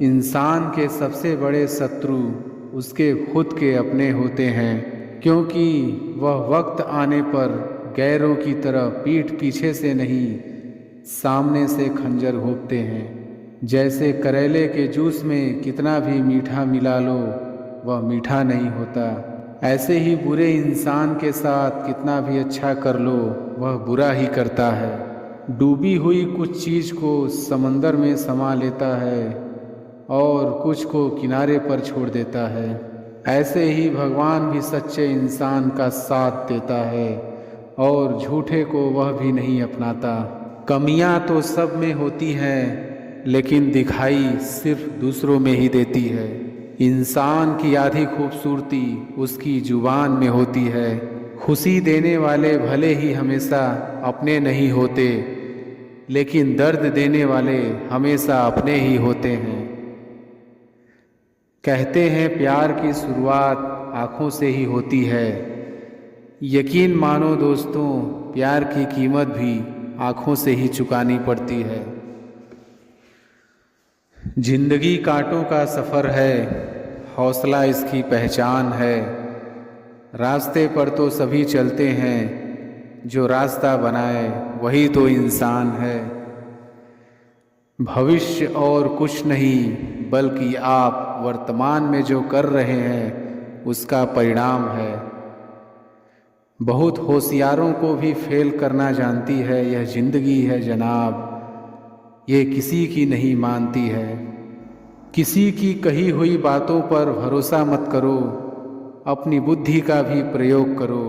इंसान के सबसे बड़े शत्रु उसके खुद के अपने होते हैं, क्योंकि वह वक्त आने पर गैरों की तरह पीठ पीछे से नहीं, सामने से खंजर घोंपते हैं। जैसे करेले के जूस में कितना भी मीठा मिला लो, वह मीठा नहीं होता, ऐसे ही बुरे इंसान के साथ कितना भी अच्छा कर लो, वह बुरा ही करता है। डूबी हुई कुछ चीज़ को समंदर में समा लेता है और कुछ को किनारे पर छोड़ देता है। ऐसे ही भगवान भी सच्चे इंसान का साथ देता है और झूठे को वह भी नहीं अपनाता। कमियां तो सब में होती हैं, लेकिन दिखाई सिर्फ दूसरों में ही देती है। इंसान की आधी खूबसूरती उसकी जुबान में होती है। खुशी देने वाले भले ही हमेशा अपने नहीं होते, लेकिन दर्द देने वाले हमेशा अपने ही होते हैं। कहते हैं प्यार की शुरुआत आँखों से ही होती है। यकीन मानो दोस्तों, प्यार की कीमत भी आँखों से ही चुकानी पड़ती है। जिंदगी कांटों का सफ़र है, हौसला इसकी पहचान है। रास्ते पर तो सभी चलते हैं, जो रास्ता बनाए वही तो इंसान है। भविष्य और कुछ नहीं, बल्कि आप वर्तमान में जो कर रहे हैं उसका परिणाम है। बहुत होशियारों को भी फेल करना जानती है यह जिंदगी है जनाब, ये किसी की नहीं मानती है। किसी की कही हुई बातों पर भरोसा मत करो, अपनी बुद्धि का भी प्रयोग करो,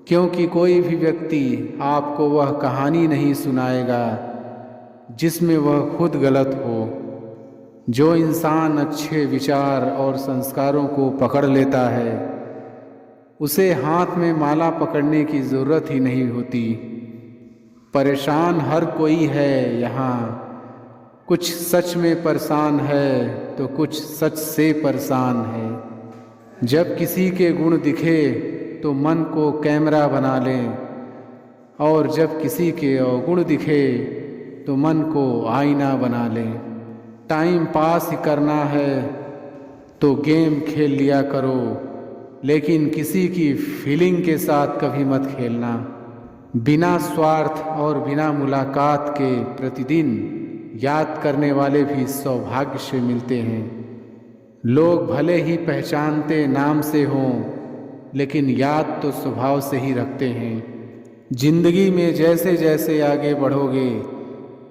क्योंकि कोई भी व्यक्ति आपको वह कहानी नहीं सुनाएगा जिसमें वह खुद गलत हो। जो इंसान अच्छे विचार और संस्कारों को पकड़ लेता है, उसे हाथ में माला पकड़ने की ज़रूरत ही नहीं होती। परेशान हर कोई है यहाँ, कुछ सच में परेशान है तो कुछ सच से परेशान है। जब किसी के गुण दिखे तो मन को कैमरा बना लें, और जब किसी के अवगुण दिखे तो मन को आईना बना लें। टाइम पास ही करना है तो गेम खेल लिया करो, लेकिन किसी की फीलिंग के साथ कभी मत खेलना। बिना स्वार्थ और बिना मुलाकात के प्रतिदिन याद करने वाले भी सौभाग्य से मिलते हैं। लोग भले ही पहचानते नाम से हों, लेकिन याद तो स्वभाव से ही रखते हैं। जिंदगी में जैसे जैसे आगे बढ़ोगे,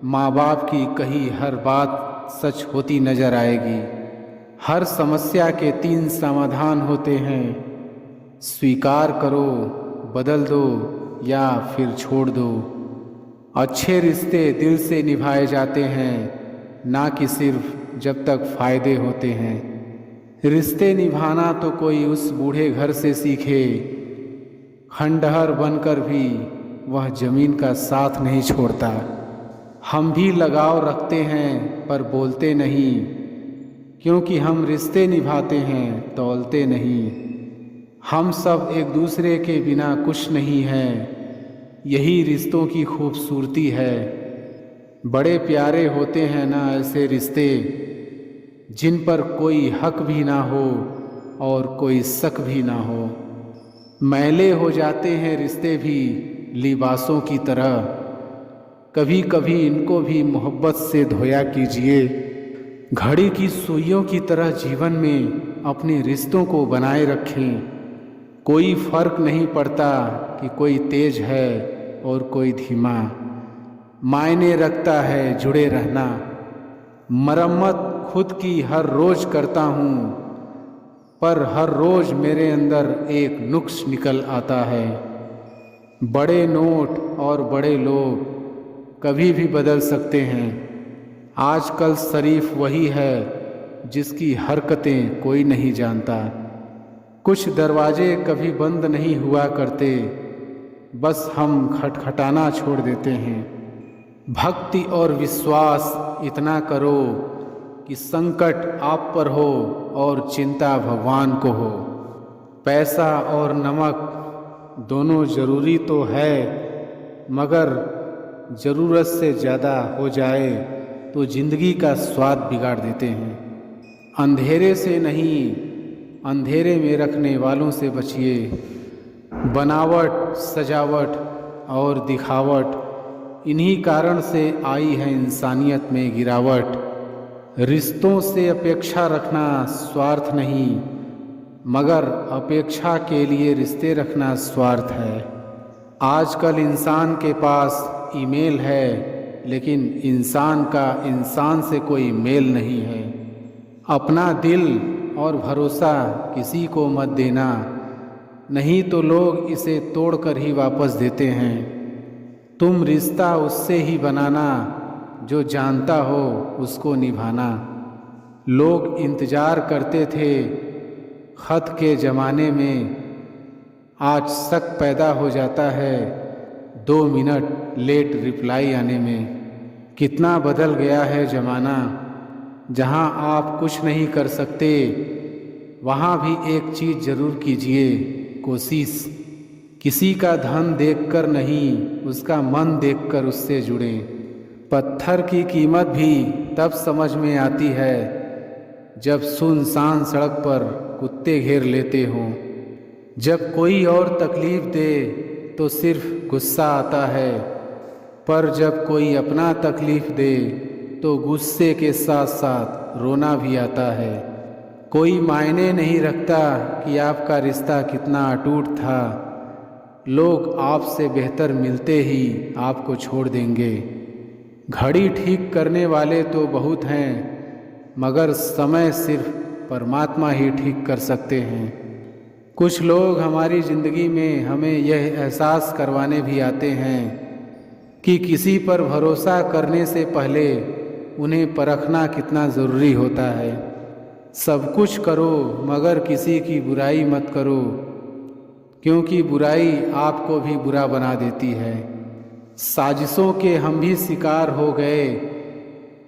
माँ बाप की कही हर बात सच होती नजर आएगी। हर समस्या के 3 समाधान होते हैं, स्वीकार करो, बदल दो या फिर छोड़ दो। अच्छे रिश्ते दिल से निभाए जाते हैं, ना कि सिर्फ जब तक फायदे होते हैं। रिश्ते निभाना तो कोई उस बूढ़े घर से सीखे, खंडहर बनकर भी वह जमीन का साथ नहीं छोड़ता। हम भी लगाव रखते हैं पर बोलते नहीं, क्योंकि हम रिश्ते निभाते हैं तौलते नहीं। हम सब एक दूसरे के बिना कुछ नहीं हैं, यही रिश्तों की खूबसूरती है। बड़े प्यारे होते हैं ना ऐसे रिश्ते, जिन पर कोई हक भी ना हो और कोई शक भी ना हो। मैले हो जाते हैं रिश्ते भी लिबासों की तरह, कभी कभी इनको भी मोहब्बत से धोया कीजिए। घड़ी की सुइयों की तरह जीवन में अपने रिश्तों को बनाए रखें। कोई फर्क नहीं पड़ता कि कोई तेज है और कोई धीमा, मायने रखता है जुड़े रहना। मरम्मत खुद की हर रोज करता हूँ, पर हर रोज मेरे अंदर एक नुक्स निकल आता है। बड़े नोट और बड़े लोग कभी भी बदल सकते हैं। आजकल शरीफ वही है जिसकी हरकतें कोई नहीं जानता। कुछ दरवाजे कभी बंद नहीं हुआ करते, बस हम खटखटाना छोड़ देते हैं। भक्ति और विश्वास इतना करो कि संकट आप पर हो और चिंता भगवान को हो। पैसा और नमक दोनों ज़रूरी तो है, मगर ज़रूरत से ज़्यादा हो जाए तो जिंदगी का स्वाद बिगाड़ देते हैं। अंधेरे से नहीं, अंधेरे में रखने वालों से बचिए। बनावट, सजावट और दिखावट, इन्हीं कारण से आई है इंसानियत में गिरावट। रिश्तों से अपेक्षा रखना स्वार्थ नहीं, मगर अपेक्षा के लिए रिश्ते रखना स्वार्थ है। आजकल इंसान के पास ईमेल है, लेकिन इंसान का इंसान से कोई मेल नहीं है। अपना दिल और भरोसा किसी को मत देना, नहीं तो लोग इसे तोड़कर ही वापस देते हैं। तुम रिश्ता उससे ही बनाना जो जानता हो उसको निभाना। लोग इंतज़ार करते थे खत के ज़माने में, आज शक पैदा हो जाता है 2 मिनट लेट रिप्लाई आने में। कितना बदल गया है ज़माना, जहाँ आप कुछ नहीं कर सकते वहाँ भी एक चीज़ ज़रूर कीजिए, कोशिश। किसी का धन देखकर नहीं, उसका मन देखकर उससे जुड़ें। पत्थर की कीमत भी तब समझ में आती है जब सुनसान सड़क पर कुत्ते घेर लेते हों। जब कोई और तकलीफ़ दे तो सिर्फ गुस्सा आता है, पर जब कोई अपना तकलीफ़ दे तो गुस्से के साथ साथ रोना भी आता है। कोई मायने नहीं रखता कि आपका रिश्ता कितना अटूट था, लोग आपसे बेहतर मिलते ही आपको छोड़ देंगे। घड़ी ठीक करने वाले तो बहुत हैं, मगर समय सिर्फ परमात्मा ही ठीक कर सकते हैं। कुछ लोग हमारी ज़िंदगी में हमें यह एहसास करवाने भी आते हैं कि किसी पर भरोसा करने से पहले उन्हें परखना कितना ज़रूरी होता है। सब कुछ करो मगर किसी की बुराई मत करो, क्योंकि बुराई आपको भी बुरा बना देती है। साजिशों के हम भी शिकार हो गए,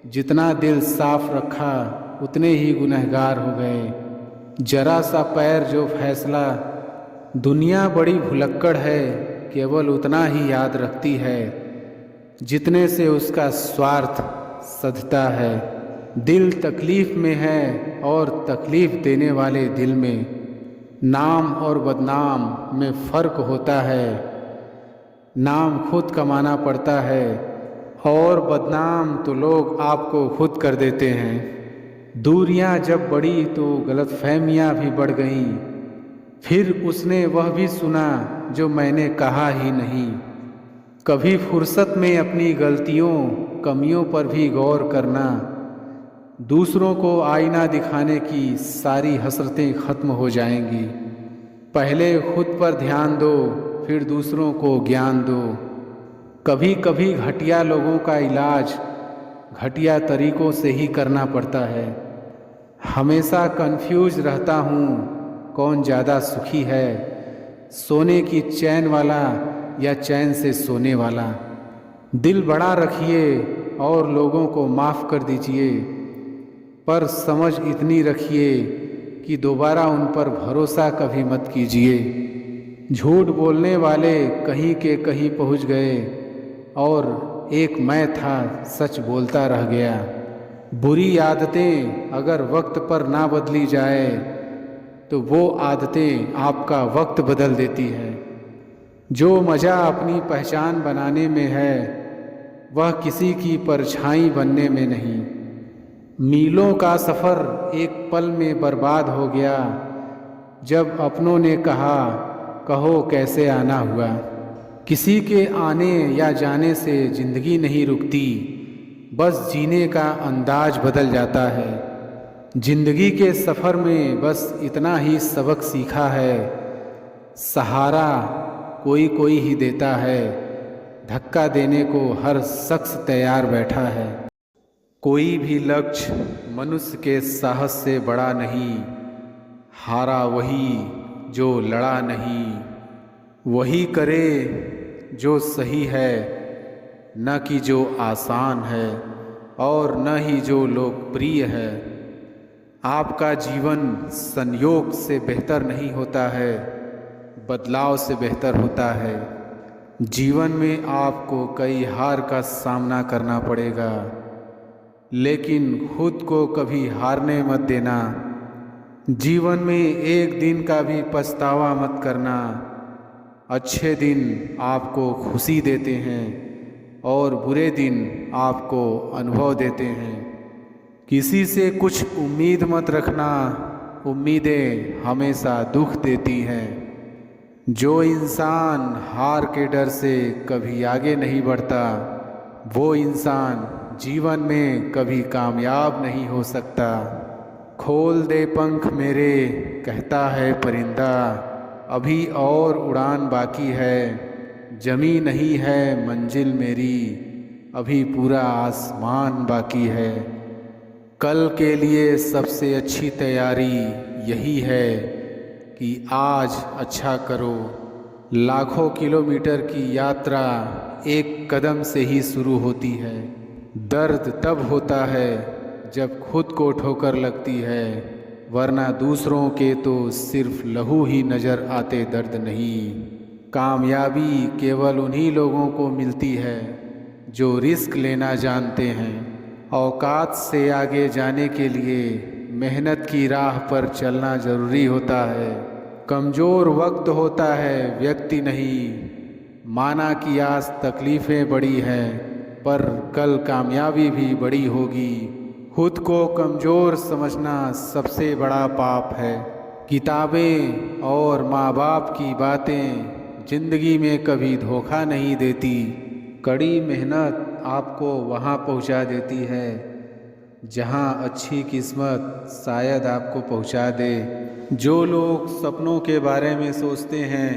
जितना दिल साफ रखा उतने ही गुनहगार हो गए। जरा सा पैर जो फैसला, दुनिया बड़ी भुलक्कड़ है, केवल उतना ही याद रखती है जितने से उसका स्वार्थ सधता है। दिल तकलीफ़ में है और तकलीफ़ देने वाले दिल में। नाम और बदनाम में फ़र्क होता है। नाम खुद कमाना पड़ता है और बदनाम तो लोग आपको खुद कर देते हैं। दूरियां जब बढ़ी तो गलतफहमियां भी बढ़ गईं। फिर उसने वह भी सुना जो मैंने कहा ही नहीं। कभी फुर्सत में अपनी गलतियों कमियों पर भी गौर करना। दूसरों को आईना दिखाने की सारी हसरतें ख़त्म हो जाएंगी। पहले खुद पर ध्यान दो, फिर दूसरों को ज्ञान दो। कभी कभी घटिया लोगों का इलाज घटिया तरीक़ों से ही करना पड़ता है। हमेशा कंफ्यूज रहता हूँ कौन ज़्यादा सुखी है, सोने की चैन वाला या चैन से सोने वाला। दिल बड़ा रखिए और लोगों को माफ़ कर दीजिए, पर समझ इतनी रखिए कि दोबारा उन पर भरोसा कभी मत कीजिए। झूठ बोलने वाले कहीं के कहीं पहुँच गए और एक मैं था सच बोलता रह गया। बुरी आदतें अगर वक्त पर ना बदली जाए तो वो आदतें आपका वक्त बदल देती है। जो मज़ा अपनी पहचान बनाने में है वह किसी की परछाई बनने में नहीं। मीलों का सफ़र एक पल में बर्बाद हो गया जब अपनों ने कहा कहो कैसे आना हुआ। किसी के आने या जाने से ज़िंदगी नहीं रुकती, बस जीने का अंदाज बदल जाता है। ज़िंदगी के सफ़र में बस इतना ही सबक सीखा है, सहारा कोई कोई ही देता है, धक्का देने को हर शख्स तैयार बैठा है। कोई भी लक्ष्य मनुष्य के साहस से बड़ा नहीं, हारा वही जो लड़ा नहीं। वही करे जो सही है, न कि जो आसान है और न ही जो लोकप्रिय है। आपका जीवन संयोग से बेहतर नहीं होता है, बदलाव से बेहतर होता है। जीवन में आपको कई हार का सामना करना पड़ेगा, लेकिन खुद को कभी हारने मत देना। जीवन में एक दिन का भी पछतावा मत करना। अच्छे दिन आपको खुशी देते हैं और बुरे दिन आपको अनुभव देते हैं। किसी से कुछ उम्मीद मत रखना, उम्मीदें हमेशा दुख देती हैं। जो इंसान हार के डर से कभी आगे नहीं बढ़ता, वो इंसान जीवन में कभी कामयाब नहीं हो सकता। खोल दे पंख मेरे, कहता है परिंदा, अभी और उड़ान बाकी है। जमी नहीं है मंजिल मेरी, अभी पूरा आसमान बाकी है। कल के लिए सबसे अच्छी तैयारी यही है कि आज अच्छा करो। लाखों किलोमीटर की यात्रा एक कदम से ही शुरू होती है। दर्द तब होता है जब खुद को ठोकर लगती है, वरना दूसरों के तो सिर्फ लहू ही नज़र आते, दर्द नहीं। कामयाबी केवल उन्हीं लोगों को मिलती है जो रिस्क लेना जानते हैं। औकात से आगे जाने के लिए मेहनत की राह पर चलना ज़रूरी होता है। कमज़ोर वक्त होता है, व्यक्ति नहीं। माना कि आज तकलीफ़ें बड़ी हैं, पर कल कामयाबी भी बड़ी होगी। खुद को कमज़ोर समझना सबसे बड़ा पाप है। किताबें और माँ बाप की बातें ज़िंदगी में कभी धोखा नहीं देती। कड़ी मेहनत आपको वहाँ पहुँचा देती है जहाँ अच्छी किस्मत शायद आपको पहुँचा दे। जो लोग सपनों के बारे में सोचते हैं,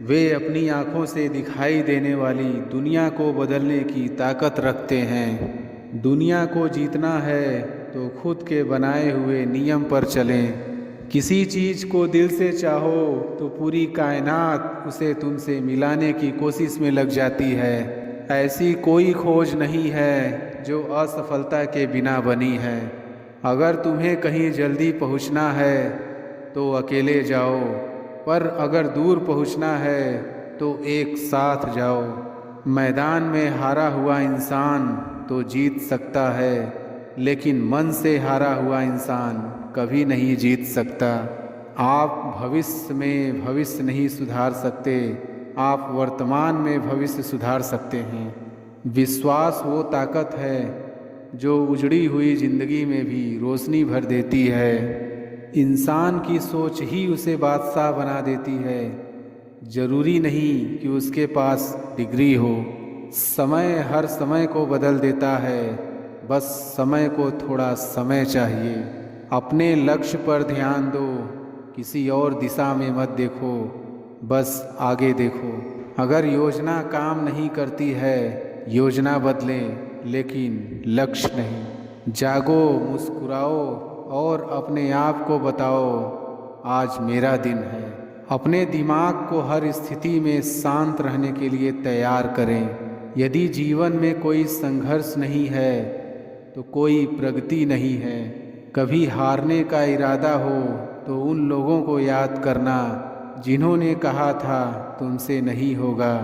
वे अपनी आँखों से दिखाई देने वाली दुनिया को बदलने की ताकत रखते हैं। दुनिया को जीतना है तो खुद के बनाए हुए नियम पर चलें। किसी चीज़ को दिल से चाहो तो पूरी कायनात उसे तुमसे मिलाने की कोशिश में लग जाती है। ऐसी कोई खोज नहीं है जो असफलता के बिना बनी है। अगर तुम्हें कहीं जल्दी पहुंचना है तो अकेले जाओ, पर अगर दूर पहुंचना है तो एक साथ जाओ। मैदान में हारा हुआ इंसान तो जीत सकता है, लेकिन मन से हारा हुआ इंसान कभी नहीं जीत सकता। आप भविष्य में भविष्य नहीं सुधार सकते, आप वर्तमान में भविष्य सुधार सकते हैं। विश्वास वो ताकत है जो उजड़ी हुई ज़िंदगी में भी रोशनी भर देती है। इंसान की सोच ही उसे बादशाह बना देती है। ज़रूरी नहीं कि उसके पास डिग्री हो। समय हर समय को बदल देता है, बस समय को थोड़ा समय चाहिए। अपने लक्ष्य पर ध्यान दो, किसी और दिशा में मत देखो, बस आगे देखो। अगर योजना काम नहीं करती है, योजना बदलें, लेकिन लक्ष्य नहीं। जागो, मुस्कुराओ और अपने आप को बताओ, आज मेरा दिन है। अपने दिमाग को हर स्थिति में शांत रहने के लिए तैयार करें। यदि जीवन में कोई संघर्ष नहीं है तो कोई प्रगति नहीं है। कभी हारने का इरादा हो तो उन लोगों को याद करना जिन्होंने कहा था तुमसे नहीं होगा।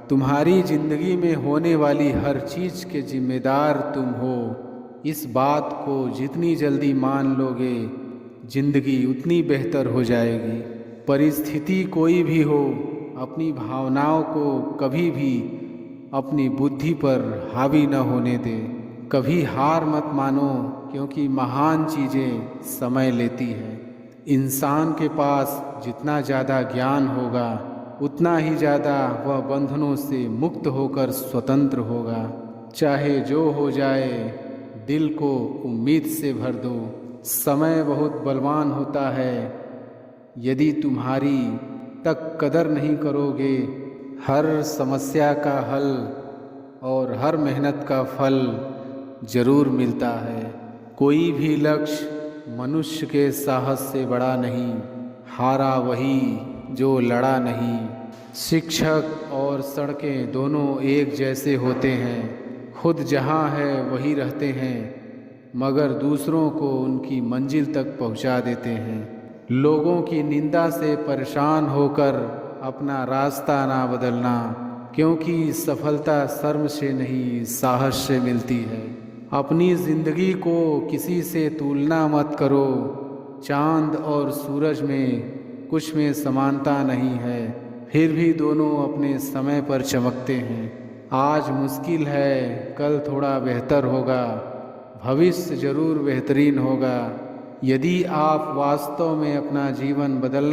तुम्हारी ज़िंदगी में होने वाली हर चीज़ के जिम्मेदार तुम हो। इस बात को जितनी जल्दी मान लोगे, ज़िंदगी उतनी बेहतर हो जाएगी। परिस्थिति कोई भी हो, अपनी भावनाओं को कभी भी अपनी बुद्धि पर हावी न होने दे। कभी हार मत मानो, क्योंकि महान चीज़ें समय लेती हैं। इंसान के पास जितना ज़्यादा ज्ञान होगा, उतना ही ज़्यादा वह बंधनों से मुक्त होकर स्वतंत्र होगा। चाहे जो हो जाए, दिल को उम्मीद से भर दो। समय बहुत बलवान होता है, यदि तुम्हारी तक कदर नहीं करोगे। हर समस्या का हल और हर मेहनत का फल ज़रूर मिलता है। कोई भी लक्ष्य मनुष्य के साहस से बड़ा नहीं। हारा वही जो लड़ा नहीं। शिक्षक और सड़कें दोनों एक जैसे होते हैं। खुद जहाँ है वही रहते हैं, मगर दूसरों को उनकी मंजिल तक पहुँचा देते हैं। लोगों की निंदा से परेशान होकर अपना रास्ता ना बदलना, क्योंकि सफलता शर्म से नहीं साहस से मिलती है। अपनी ज़िंदगी को किसी से तुलना मत करो। चांद और सूरज में कुछ में समानता नहीं है, फिर भी दोनों अपने समय पर चमकते हैं। आज मुश्किल है, कल थोड़ा बेहतर होगा, भविष्य ज़रूर बेहतरीन होगा। यदि आप वास्तव में अपना जीवन बदलना